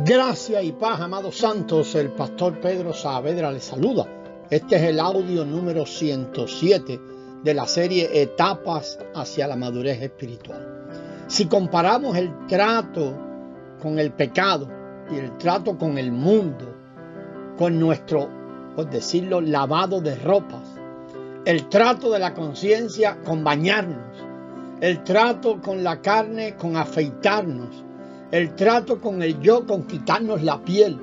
Gracia y paz, amados santos. El pastor Pedro Saavedra les saluda. Este es el audio número 107 de la serie Etapas hacia la madurez espiritual. Si comparamos el trato con el pecado y el trato con el mundo, con nuestro, por decirlo, lavado de ropas, el trato de la conciencia con bañarnos, el trato con la carne con afeitarnos, el trato con el yo con quitarnos la piel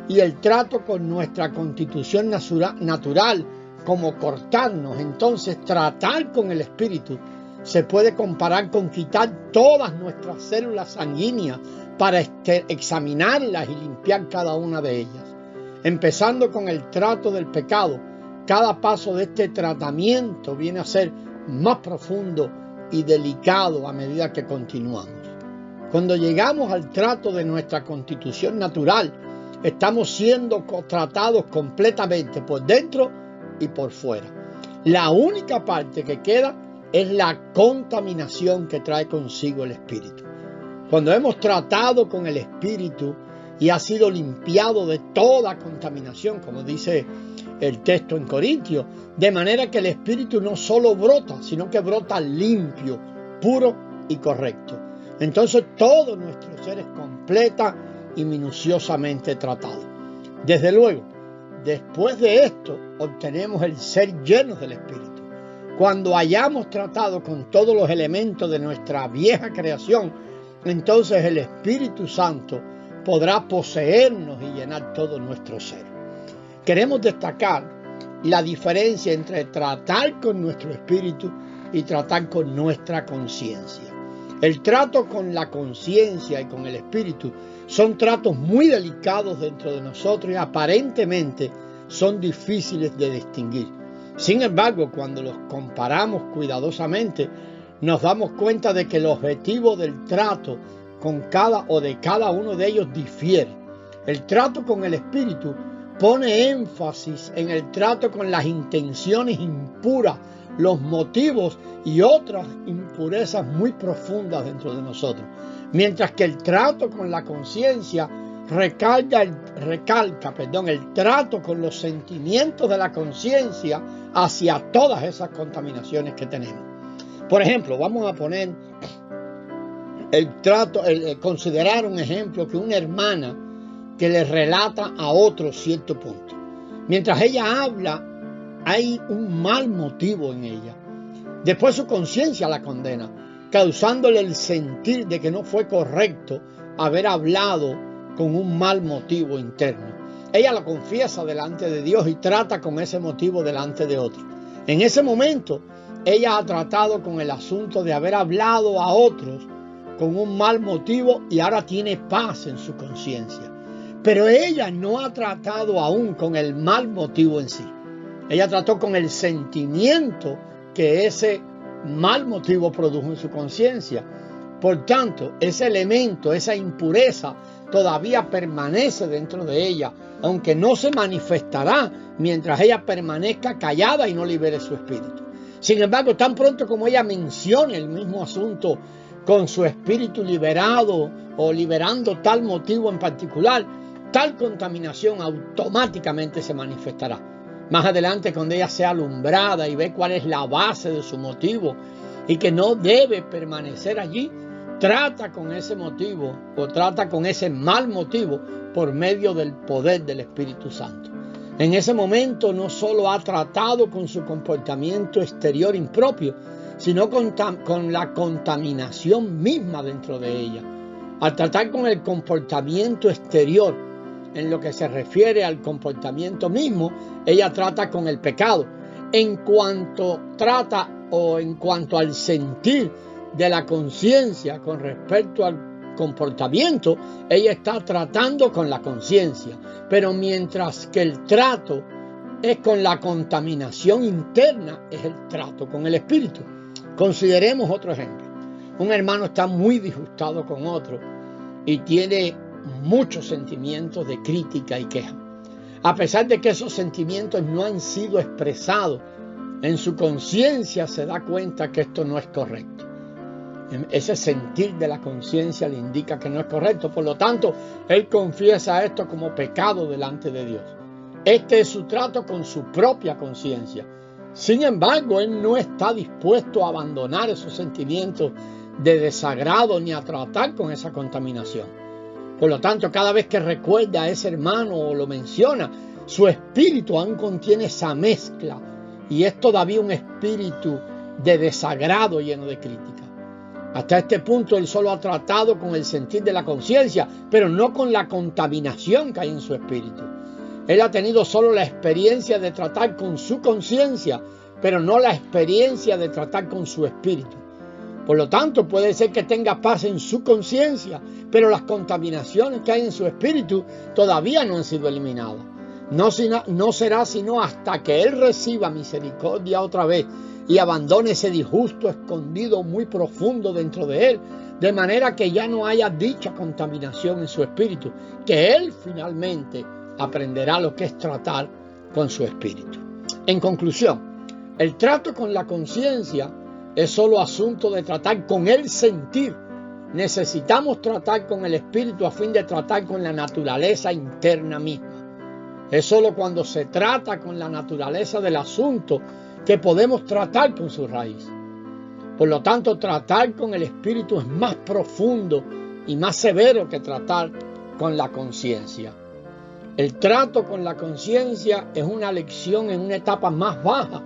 y el trato con nuestra constitución natural como cortarnos, entonces tratar con el espíritu se puede comparar con quitar todas nuestras células sanguíneas para examinarlas y limpiar cada una de ellas. Empezando con el trato del pecado, cada paso de este tratamiento viene a ser más profundo y delicado a medida que continuamos. Cuando llegamos al trato de nuestra constitución natural, estamos siendo tratados completamente por dentro y por fuera. La única parte que queda es la contaminación que trae consigo el espíritu. Cuando hemos tratado con el espíritu y ha sido limpiado de toda contaminación, como dice el texto en Corintios, de manera que el espíritu no solo brota, sino que brota limpio, puro y correcto. Entonces todo nuestro ser es completa y minuciosamente tratado. Desde luego, después de esto obtenemos el ser llenos del Espíritu. Cuando hayamos tratado con todos los elementos de nuestra vieja creación, entonces el Espíritu Santo podrá poseernos y llenar todo nuestro ser. Queremos destacar la diferencia entre tratar con nuestro espíritu y tratar con nuestra conciencia. El trato con la conciencia y con el espíritu son tratos muy delicados dentro de nosotros y aparentemente son difíciles de distinguir. Sin embargo, cuando los comparamos cuidadosamente, nos damos cuenta de que el objetivo del trato con cada uno de ellos difiere. El trato con el espíritu pone énfasis en el trato con las intenciones impuras, los motivos y otras impurezas muy profundas dentro de nosotros. Mientras que el trato con la conciencia recalca el trato con los sentimientos de la conciencia hacia todas esas contaminaciones que tenemos. Por ejemplo, vamos a poner considerar un ejemplo que una hermana que le relata a otro cierto punto. Mientras ella habla, hay un mal motivo en ella. Después su conciencia la condena, causándole el sentir de que no fue correcto haber hablado con un mal motivo interno. Ella lo confiesa delante de Dios y trata con ese motivo delante de otros. En ese momento, ella ha tratado con el asunto de haber hablado a otros con un mal motivo y ahora tiene paz en su conciencia. Pero ella no ha tratado aún con el mal motivo en sí. Ella trató con el sentimiento que ese mal motivo produjo en su conciencia. Por tanto, ese elemento, esa impureza, todavía permanece dentro de ella, aunque no se manifestará mientras ella permanezca callada y no libere su espíritu. Sin embargo, tan pronto como ella mencione el mismo asunto con su espíritu liberado o liberando tal motivo en particular, tal contaminación automáticamente se manifestará. Más adelante, cuando ella sea alumbrada y ve cuál es la base de su motivo y que no debe permanecer allí, trata con ese motivo o trata con ese mal motivo por medio del poder del Espíritu Santo. En ese momento no solo ha tratado con su comportamiento exterior impropio, sino con la contaminación misma dentro de ella. Al tratar con el comportamiento exterior, en lo que se refiere al comportamiento mismo, ella trata con el pecado. En cuanto al sentir de la conciencia con respecto al comportamiento, ella está tratando con la conciencia. Pero mientras que el trato es con la contaminación interna, es el trato con el espíritu. Consideremos otro ejemplo. Un hermano está muy disgustado con otro y tiene muchos sentimientos de crítica y queja. A pesar de que esos sentimientos no han sido expresados, en su conciencia se da cuenta que esto no es correcto. Ese sentir de la conciencia le indica que no es correcto. Por lo tanto, él confiesa esto como pecado delante de Dios. Este es su trato con su propia conciencia. Sin embargo, él no está dispuesto a abandonar esos sentimientos de desagrado ni a tratar con esa contaminación. Por lo tanto, cada vez que recuerda a ese hermano o lo menciona, su espíritu aún contiene esa mezcla y es todavía un espíritu de desagrado lleno de crítica. Hasta este punto él solo ha tratado con el sentir de la conciencia, pero no con la contaminación que hay en su espíritu. Él ha tenido solo la experiencia de tratar con su conciencia, pero no la experiencia de tratar con su espíritu. Por lo tanto, puede ser que tenga paz en su conciencia, pero las contaminaciones que hay en su espíritu todavía no han sido eliminadas. No será sino hasta que él reciba misericordia otra vez y abandone ese disgusto escondido muy profundo dentro de él, de manera que ya no haya dicha contaminación en su espíritu, que él finalmente aprenderá lo que es tratar con su espíritu. En conclusión, el trato con la conciencia es solo asunto de tratar con el sentir. Necesitamos tratar con el espíritu a fin de tratar con la naturaleza interna misma. Es solo cuando se trata con la naturaleza del asunto que podemos tratar con su raíz. Por lo tanto, tratar con el espíritu es más profundo y más severo que tratar con la conciencia. El trato con la conciencia es una lección en una etapa más baja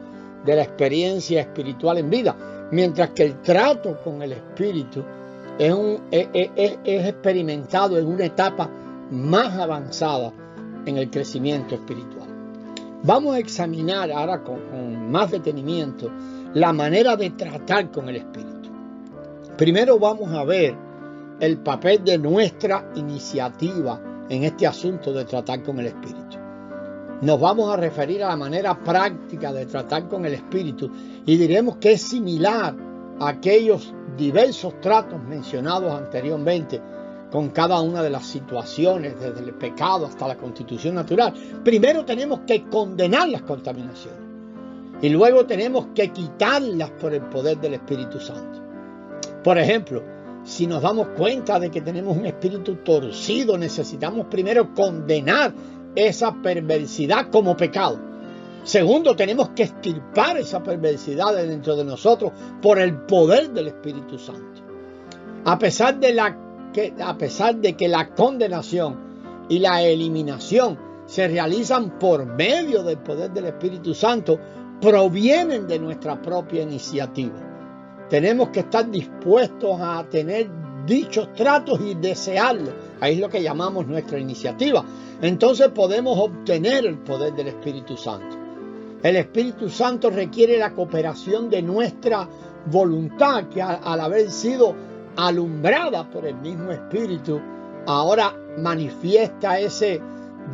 de la experiencia espiritual en vida, mientras que el trato con el espíritu es experimentado en una etapa más avanzada en el crecimiento espiritual. Vamos a examinar ahora con más detenimiento la manera de tratar con el espíritu. Primero vamos a ver el papel de nuestra iniciativa en este asunto de tratar con el espíritu. Nos vamos a referir a la manera práctica de tratar con el espíritu y diremos que es similar a aquellos diversos tratos mencionados anteriormente con cada una de las situaciones, desde el pecado hasta la constitución natural. Primero tenemos que condenar las contaminaciones y luego tenemos que quitarlas por el poder del Espíritu Santo. Por ejemplo, si nos damos cuenta de que tenemos un espíritu torcido, necesitamos primero condenar esa perversidad como pecado. Segundo, tenemos que extirpar esa perversidad de dentro de nosotros por el poder del Espíritu Santo. A pesar de que la condenación y la eliminación se realizan por medio del poder del Espíritu Santo, provienen de nuestra propia iniciativa. Tenemos que estar dispuestos a tener dichos tratos y desearlos. Ahí es lo que llamamos nuestra iniciativa. Entonces podemos obtener el poder del Espíritu Santo. El Espíritu Santo requiere la cooperación de nuestra voluntad, que al haber sido alumbrada por el mismo Espíritu, ahora manifiesta ese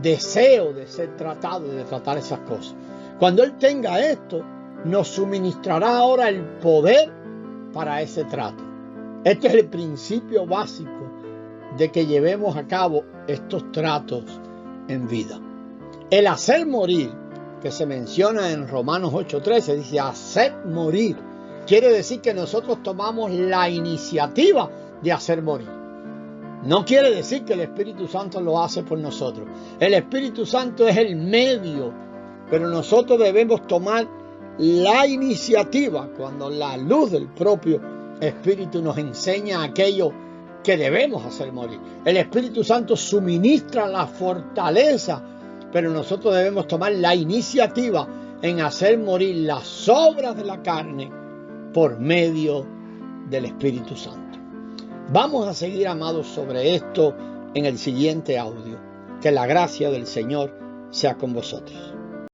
deseo de ser tratado, de tratar esas cosas. Cuando Él tenga esto, nos suministrará ahora el poder para ese trato. Este es el principio básico de que llevemos a cabo estos tratos en vida. El hacer morir, que se menciona en Romanos 8:13, dice hacer morir. Quiere decir que nosotros tomamos la iniciativa de hacer morir. No quiere decir que el Espíritu Santo lo hace por nosotros. El Espíritu Santo es el medio, pero nosotros debemos tomar la iniciativa cuando la luz del propio Espíritu nos enseña aquello que debemos hacer morir. El Espíritu Santo suministra la fortaleza, pero nosotros debemos tomar la iniciativa en hacer morir las obras de la carne por medio del Espíritu Santo. Vamos a seguir, amados, sobre esto en el siguiente audio. Que la gracia del Señor sea con vosotros.